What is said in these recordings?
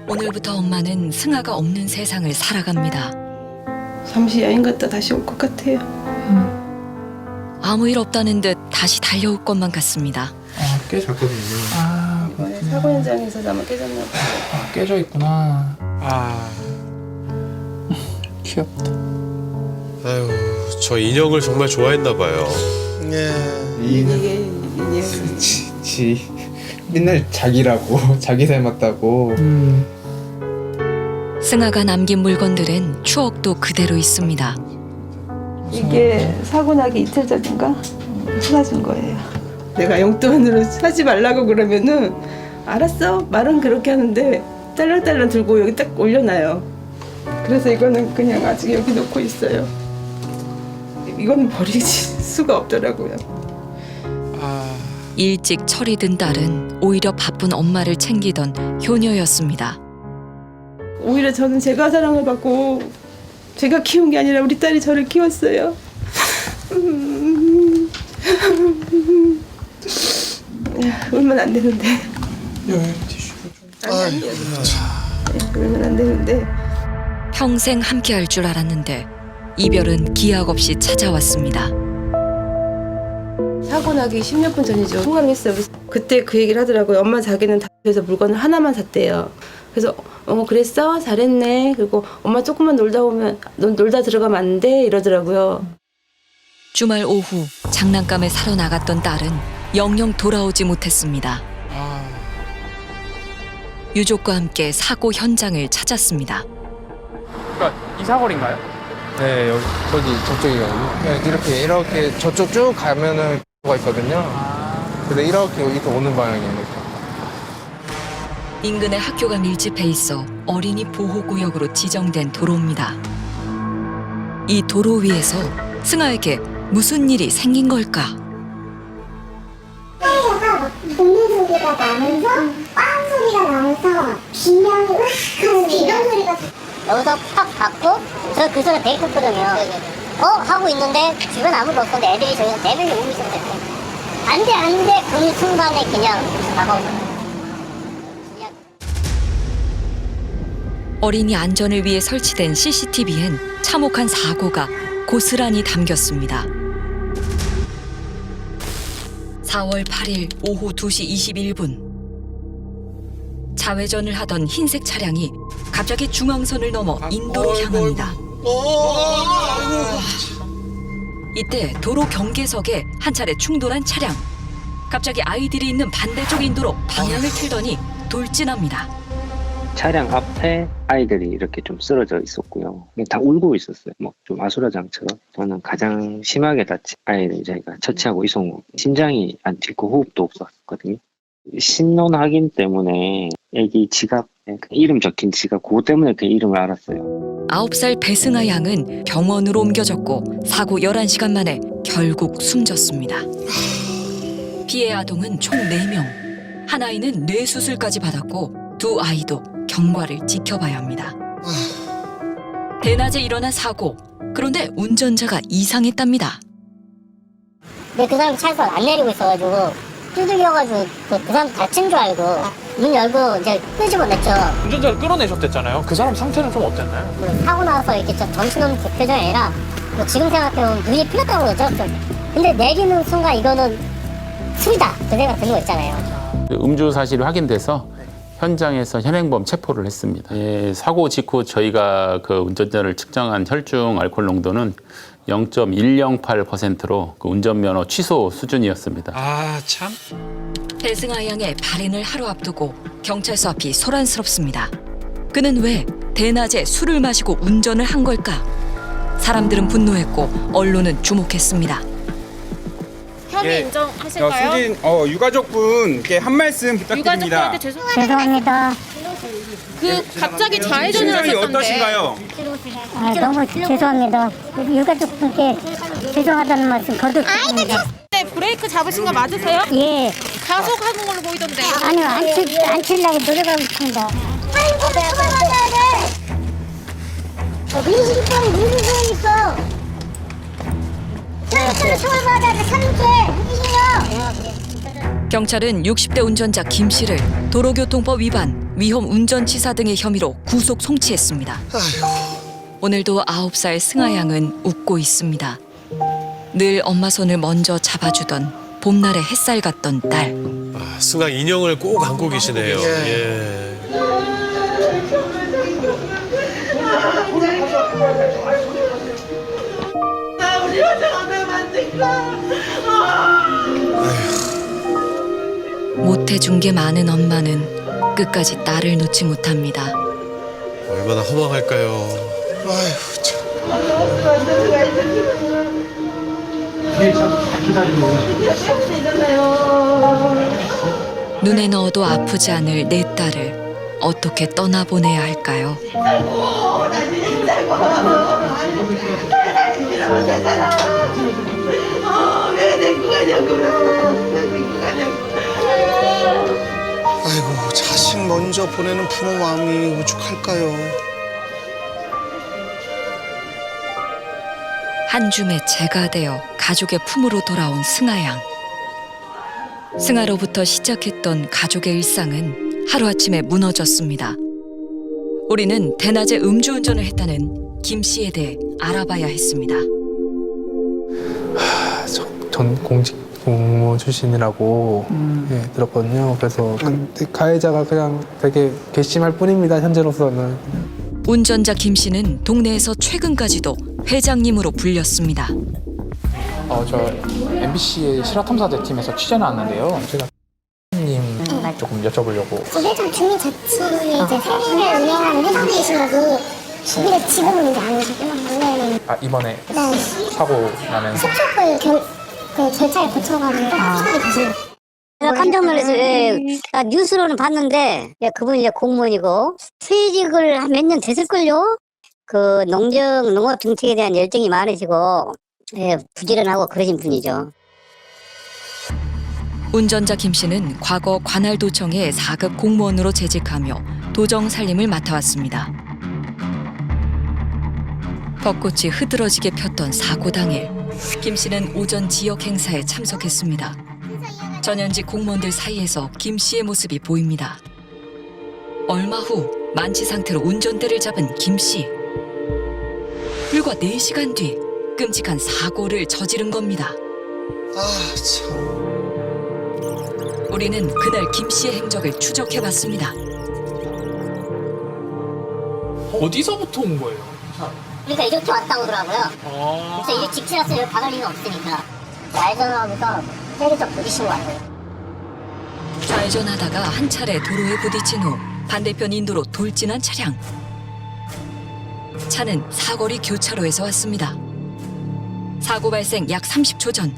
오늘부터 엄마는 승아가 없는 세상을 살아갑니다. 잠시 여행 갔다 다시 올 것 같아요. 아무 일 없다는 듯 다시 달려올 것만 같습니다. 아, 깨졌거든요. 아, 이번에 사고 현장에서 아마 깨졌나 봐요. 아, 깨져 있구나. 아, 귀엽다. 아유, 저 인형을 정말 좋아했나 봐요. 이게 지 맨날 자기라고 자기 닮았다고. 승아가 남긴 물건들엔 추억도 그대로 있습니다. 이게 사고 나기 이틀 전인가 사준 거예요. 내가 용돈으로 사지 말라고 그러면은 알았어 말은 그렇게 하는데 딸랑딸랑 들고 여기 딱 올려놔요. 그래서 이거는 그냥 아직 여기 놓고 있어요. 이거는 버릴 수가 없더라고요. 일찍 철이 든 딸은 오히려 바쁜 엄마를 챙기던 효녀였습니다. 오히려 저는 제가 사랑을 받고 제가 키운 게 아니라 우리 딸이 저를 키웠어요. 울면 안 되는데. 아니, 울면 안 되는데. 평생 함께할 줄 알았는데 이별은 기약 없이 찾아왔습니다. 사고 나기 10몇 분 전이죠. 통화를 했어요. 그때 그 얘기를 하더라고요. 엄마 자기는 다에서 물건을 하나만 샀대요. 그래서 그랬어? 잘했네. 그리고 엄마 조금만 놀다 들어가면 안 돼? 이러더라고요. 주말 오후 장난감을 사러 나갔던 딸은 영영 돌아오지 못했습니다. 유족과 함께 사고 현장을 찾았습니다. 그러니까 이 사거리인가요? 네, 여기 저쪽이거든요. 이렇게 저쪽 쭉 가면은 가 있거든요. 근데 이렇게 여기서 오는 방향이에요. 인근의 학교가 밀집해 있어 어린이 보호구역으로 지정된 도로입니다. 이 도로 위에서 승아에게 무슨 일이 생긴 걸까? 차에다가 웃는 소리가 나면서 빵 소리가 나면서 비명이 으악 하는 이런 소리가 여기서 팍 받고 저 그 소리 되게 컸거든요. 하고 있는데 주변 아무도 없었는데 애들이 저희 4명이 오고 있었거든요. 안돼 그 순간에 그냥 다가오는 어린이 안전을 위해 설치된 CCTV엔 참혹한 사고가 고스란히 담겼습니다. 4월 8일 오후 2시 21분. 좌회전을 하던 흰색 차량이 갑자기 중앙선을 넘어 인도로 향합니다. 이때 도로 경계석에 한 차례 충돌한 차량. 갑자기 아이들이 있는 반대쪽 인도로 방향을 틀더니 돌진합니다. 차량 앞에 아이들이 이렇게 좀 쓰러져 있었고요. 다 울고 있었어요. 좀 아수라장처럼. 저는 가장 심하게 다친 아이를 저희가 처치하고 이송 후 심장이 안 뛰고 호흡도 없었거든요. 신원 확인 때문에 애기 지갑, 이름 적힌 지갑, 그거 때문에 그 이름을 알았어요. 9살 배승아 양은 병원으로 옮겨졌고 사고 11시간 만에 결국 숨졌습니다. 피해 아동은 총 4명. 한 아이는 뇌수술까지 받았고 두 아이도 경과를 지켜봐야 합니다. 대낮에 일어난 사고. 그런데 운전자가 이상했답니다. 근데 그 사람 차에서 안 내리고 있어가지고 두들겨가지고 그 사람 다친 줄 알고 문 열고 이제 끄집어냈죠. 운전자를 끌어내셨댔잖아요. 그 사람 상태는 좀 어땠나요? 사고 나서 이렇게 정신없는 그 표정이 아니라 지금 생각해보면 눈이 풀렸다고 그러죠. 근데 내리는 순간 이거는 술이다 그 생각 드는 거 있잖아요. 음주 사실이 확인돼서 현장에서 현행범 체포를 했습니다. 사고 직후 저희가 그 운전자를 측정한 혈중 알코올 농도는 0.108%로 그 운전면허 취소 수준이었습니다. 아, 참. 배승아 양의 발인을 하루 앞두고 경찰서 앞이 소란스럽습니다. 그는 왜 대낮에 술을 마시고 운전을 한 걸까? 사람들은 분노했고 언론은 주목했습니다. 혐의 인정하실까요? 수진 유가족분께 한 말씀 부탁드립니다. 유가족들한테 죄송합니다. 그 갑자기 좌회전을 심정이 하셨던데 어떠신가요? 너무 죄송합니다. 유가족분께 죄송하다는 말씀 거듭 드립니다. 네, 브레이크 잡으신 거 맞으세요? 예. 가속하는 걸로 보이던데. 아니요, 안 치려고 노력하고 있습니다. 한국에 처벌 받아야 돼. 민식이처럼 무슨 소용 있어? 사람처럼 처벌 받아야 돼. 3개 무기징역. 경찰은 60대 운전자 김 씨를 도로교통법 위반, 위험 운전치사 등의 혐의로 구속 송치했습니다. 오늘도 9살 승아 양은 웃고 있습니다. 늘 엄마 손을 먼저 잡아주던 봄날의 햇살 같던 딸. 아, 승아 인형을 꼭 안고 계시네요. 예. 우리 여자가 나 만들까? 못해준 게 많은 엄마는 끝까지 딸을 놓지 못합니다. 얼마나 허망할까요? 아휴, 참. 눈에 넣어도 아프지 않을 내 딸을 어떻게 떠나보내야 할까요? 아이고, 자식 먼저 보내는 부모 마음이 오죽할까요? 한 줌의 재가 되어 가족의 품으로 돌아온 승아 양. 승아로부터 시작했던 가족의 일상은 하루아침에 무너졌습니다. 우리는 대낮에 음주운전을 했다는 김 씨에 대해 알아봐야 했습니다. 전 공직 공무 출신이라고 예, 들었거든요. 그래서 가해자가 그냥 되게 괘씸할 뿐입니다. 현재로서는. 운전자 김 씨는 동네에서 최근까지도 회장님으로 불렸습니다. 저 MBC의 실화탐사대 팀에서 취재 나왔는데요. 제가 님 조금 여쭤보려고. 부회장 주민자치에 이제 세금을 운행하는 회장님이시라고 근데 지금은 이제 안 계시구나. 원래는 아, 이번에 네. 사고 나면 수축을 그 절차를 거쳐가지고 수축이 되신 제가 깜짝 놀라서 뉴스로는 봤는데 그분이 이제 공무원이고 퇴직을 한 몇 년 됐을걸요. 그 농업 정책에 대한 열정이 많으시고 부지런하고 그러신 분이죠. 운전자 김 씨는 과거 관할도청의 4급 공무원으로 재직하며 도정 살림을 맡아왔습니다. 벚꽃이 흐드러지게 폈던 사고 당일, 김 씨는 오전 지역 행사에 참석했습니다. 전현직 공무원들 사이에서 김 씨의 모습이 보입니다. 얼마 후 만취 상태로 운전대를 잡은 김 씨. 불과 4시간 뒤 끔찍한 사고를 저지른 겁니다. 아, 참. 우리는 그날 김 씨의 행적을 추적해봤습니다. 어디서부터 온 거예요? 그러니까 이렇게 왔다고 하더라고요. 그래서 이제 직진해서 여기 박을 리가 없으니까 좌회전하면서 세리적 부딪힌 것 같아요. 좌회전하다가 한 차례 도로에 부딪힌 후 반대편 인도로 돌진한 차량. 차는 사거리 교차로에서 왔습니다. 사고 발생 약 30초 전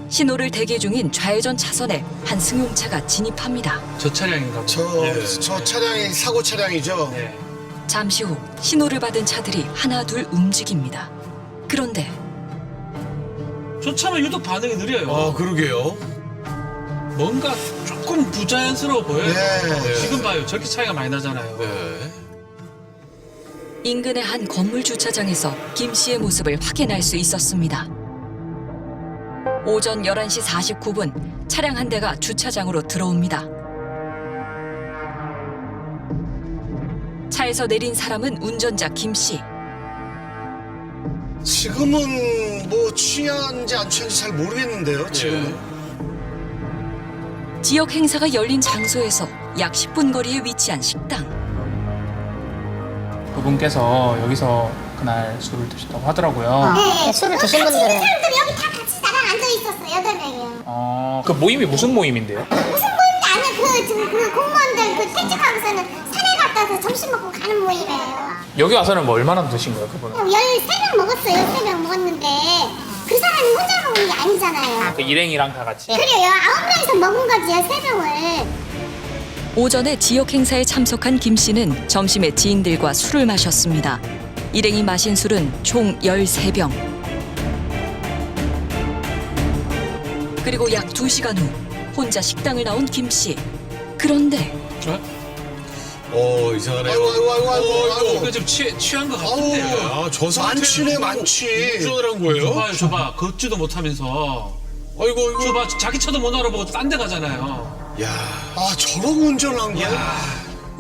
신호를 대기 중인 좌회전 차선에 한 승용차가 진입합니다. 저 차량인가? 저 차량이 사고 차량이죠? 네. 잠시 후 신호를 받은 차들이 하나 둘 움직입니다. 그런데 저 차는 유독 반응이 느려요. 아, 그러게요. 뭔가 조금 부자연스러워 보여요. 네. 지금 봐요. 저렇게 차이가 많이 나잖아요. 네. 인근의 한 건물 주차장에서 김 씨의 모습을 확인할 수 있었습니다. 오전 11시 49분 차량 한 대가 주차장으로 들어옵니다. 차에서 내린 사람은 운전자 김 씨. 지금은 뭐 취한지 안 취한지 잘 모르겠는데요, 지금은. 지역 행사가 열린 장소에서 약 10분 거리에 위치한 식당. 그분께서 여기서 그날 술을 드셨다고 하더라고요. 네, 술을 드신 분들은 사람들이 여기 다 같이 나랑 앉아있었어요. 8명이요. 그 모임이 무슨 모임인데요? 무슨 모임도 아니야. 그 공무원들 그 퇴직하고서는 산에 갔다 와서 점심 먹고 가는 모임이에요. 여기 와서는 뭐 얼마나 드신 거예요, 그분은? 13병 먹었어요. 13병 먹었는데 그 사람이 혼자 먹은 게 아니잖아요. 그 일행이랑 다 같이? 그래요. 9명이서 먹은 거지요. 3병을. 오전에 지역 행사에 참석한 김 씨는 점심에 지인들과 술을 마셨습니다. 일행이 마신 술은 총 13병. 그리고 약 2시간 후 혼자 식당을 나온 김 씨. 그런데 이상하네요. 아이고. 이거 좀 취한 것 같은데요. 아, 저 상태로 만취네, 만취. 운전을 한 거예요? 저봐. 걷지도 못하면서. 아이고. 저봐. 자기 차도 못 알아보고 딴 데 가잖아요. 야. 아, 저러고 운전한 거야?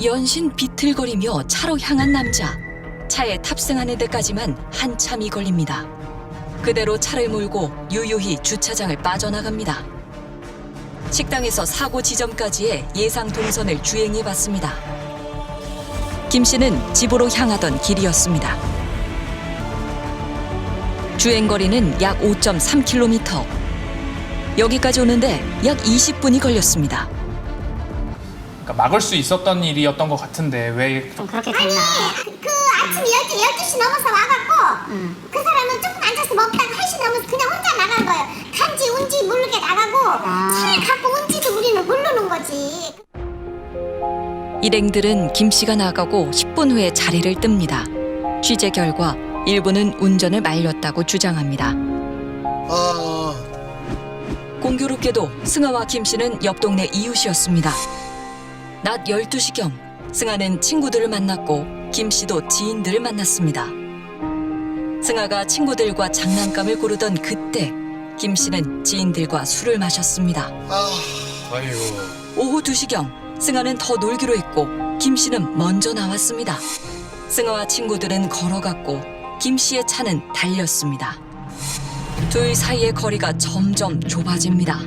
연신 비틀거리며 차로 향한 남자. 차에 탑승하는 데까지만 한참이 걸립니다. 그대로 차를 몰고 유유히 주차장을 빠져나갑니다. 식당에서 사고 지점까지의 예상 동선을 주행해봤습니다. 김 씨는 집으로 향하던 길이었습니다. 주행거리는 약 5.3km. 여기까지 오는데 약 20분이 걸렸습니다. 그러니까 막을 수 있었던 일이었던 것 같은데 왜 좀 그렇게 됐나? 그 아침 12시 넘어서 와갖고 그 사람은 조금 앉아서 먹다가 1시 넘어서 그냥 혼자 나간 거예요. 간지 운지 모르게 나가고 차를 갖고 온지도 우리는 모르는 거지. 일행들은 김 씨가 나가고 10분 후에 자리를 뜹니다. 취재 결과 일부는 운전을 말렸다고 주장합니다. 공교롭게도 승아와 김 씨는 옆 동네 이웃이었습니다. 낮 12시경 승아는 친구들을 만났고 김 씨도 지인들을 만났습니다. 승아가 친구들과 장난감을 고르던 그때 김 씨는 지인들과 술을 마셨습니다. 아이고. 오후 2시경 승아는 더 놀기로 했고 김 씨는 먼저 나왔습니다. 승아와 친구들은 걸어갔고 김 씨의 차는 달렸습니다. 둘 사이의 거리가 점점 좁아집니다.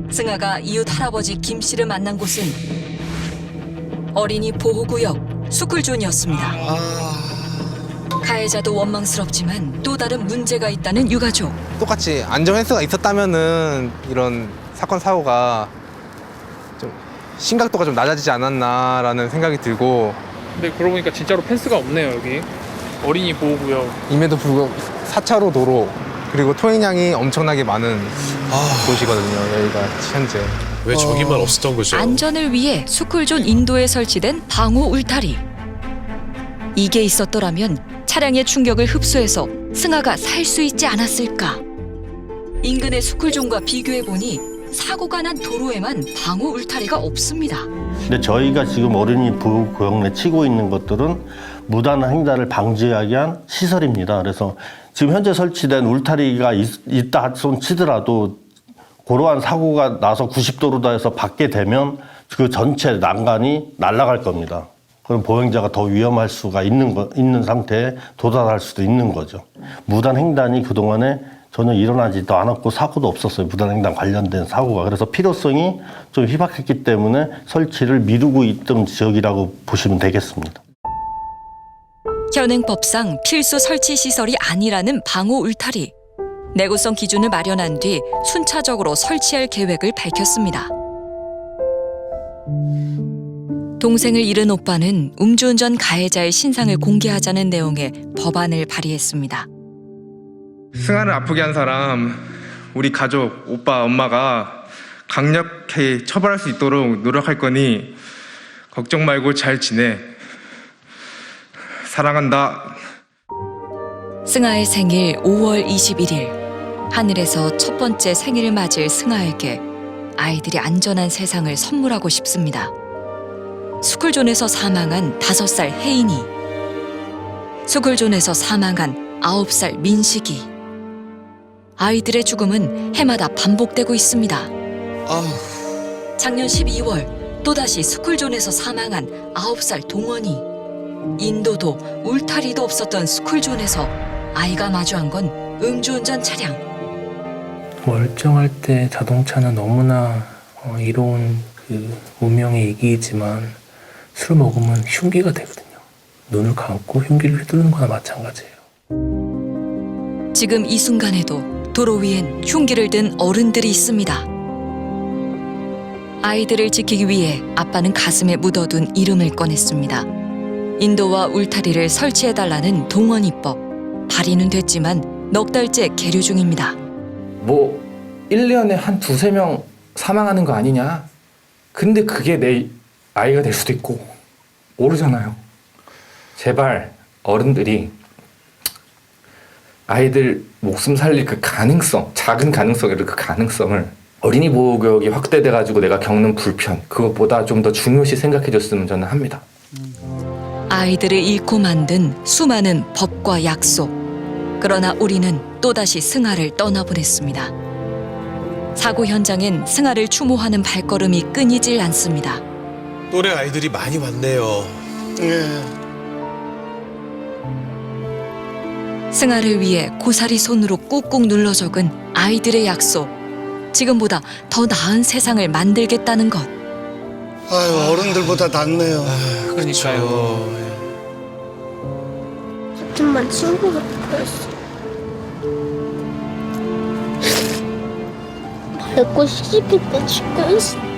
승아가 이웃 할아버지 김 씨를 만난 곳은 어린이 보호구역 수쿨존이었습니다. 가해자도 원망스럽지만 또 다른 문제가 있다는 유가족. 똑같이 안전펜스가 있었다면은 이런 사건 사고가 좀 심각도가 좀 낮아지지 않았나라는 생각이 들고. 근데 그러고 보니까 진짜로 펜스가 없네요 여기. 어린이 보호구역. 임에도 불구하고 4차로 도로 그리고 토행량이 엄청나게 많은 곳이거든요. 여기가 현재. 왜 저기만 없었던 거죠? 안전을 위해 수쿨존 인도에 설치된 방호 울타리. 이게 있었더라면 차량의 충격을 흡수해서 승아가 살 수 있지 않았을까. 인근의 수쿨존과 비교해보니 사고가 난 도로에만 방호 울타리가 없습니다. 근데 저희가 지금 어린이 보호구역 내 치고 있는 것들은 무단 횡단을 방지하기 위한 시설입니다. 그래서 지금 현재 설치된 울타리가 있다 손 치더라도 그러한 사고가 나서 90도로 해서 받게 되면 그 전체 난간이 날아갈 겁니다. 그럼 보행자가 더 위험할 수가 있는 상태에 도달할 수도 있는 거죠. 무단 횡단이 그동안에 전혀 일어나지도 않았고 사고도 없었어요. 무단 횡단 관련된 사고가. 그래서 필요성이 좀 희박했기 때문에 설치를 미루고 있던 지역이라고 보시면 되겠습니다. 현행법상 필수 설치 시설이 아니라는 방호 울타리. 내구성 기준을 마련한 뒤 순차적으로 설치할 계획을 밝혔습니다. 동생을 잃은 오빠는 음주운전 가해자의 신상을 공개하자는 내용의 법안을 발의했습니다. 승아를 아프게 한 사람, 우리 가족, 오빠, 엄마가 강력히 처벌할 수 있도록 노력할 거니 걱정 말고 잘 지내. 사랑한다. 승아의 생일 5월 21일. 하늘에서 첫 번째 생일을 맞을 승아에게 아이들이 안전한 세상을 선물하고 싶습니다. 수쿨존에서 사망한 5살 혜인이, 수쿨존에서 사망한 9살 민식이. 아이들의 죽음은 해마다 반복되고 있습니다. 작년 12월 또다시 수쿨존에서 사망한 9살 동원이. 인도도 울타리도 없었던 수쿨존에서 아이가 마주한 건 음주운전 차량. 멀쩡할 때 자동차는 너무나 이로운 그 운명의 얘기이지만 술 먹으면 흉기가 되거든요. 눈을 감고 흉기를 휘두르는 거나 마찬가지예요. 지금 이 순간에도 도로 위엔 흉기를 든 어른들이 있습니다. 아이들을 지키기 위해 아빠는 가슴에 묻어둔 이름을 꺼냈습니다. 인도와 울타리를 설치해달라는 동원이법. 발의는 됐지만 넉 달째 계류 중입니다. 1년에 한 2-3명 사망하는 거 아니냐? 근데 그게 내 아이가 될 수도 있고 모르잖아요. 제발 어른들이 아이들 목숨 살릴 그 가능성, 작은 가능성이라도 그 가능성을 어린이 보호구역이 확대돼가지고 내가 겪는 불편, 그것보다 좀 더 중요시 생각해줬으면 저는 합니다. 아이들을 잃고 만든 수많은 법과 약속. 그러나 우리는 또다시 승아를 떠나보냈습니다. 사고 현장엔 승아를 추모하는 발걸음이 끊이질 않습니다. 또래 아이들이 많이 왔네요. 예. 승아를 위해 고사리 손으로 꾹꾹 눌러 적은 아이들의 약속. 지금보다 더 나은 세상을 만들겠다는 것. 아유, 어른들보다 낫네요. 그러니까요. 같은만 친구 같았어. 밟고 시집했다 죽겠어.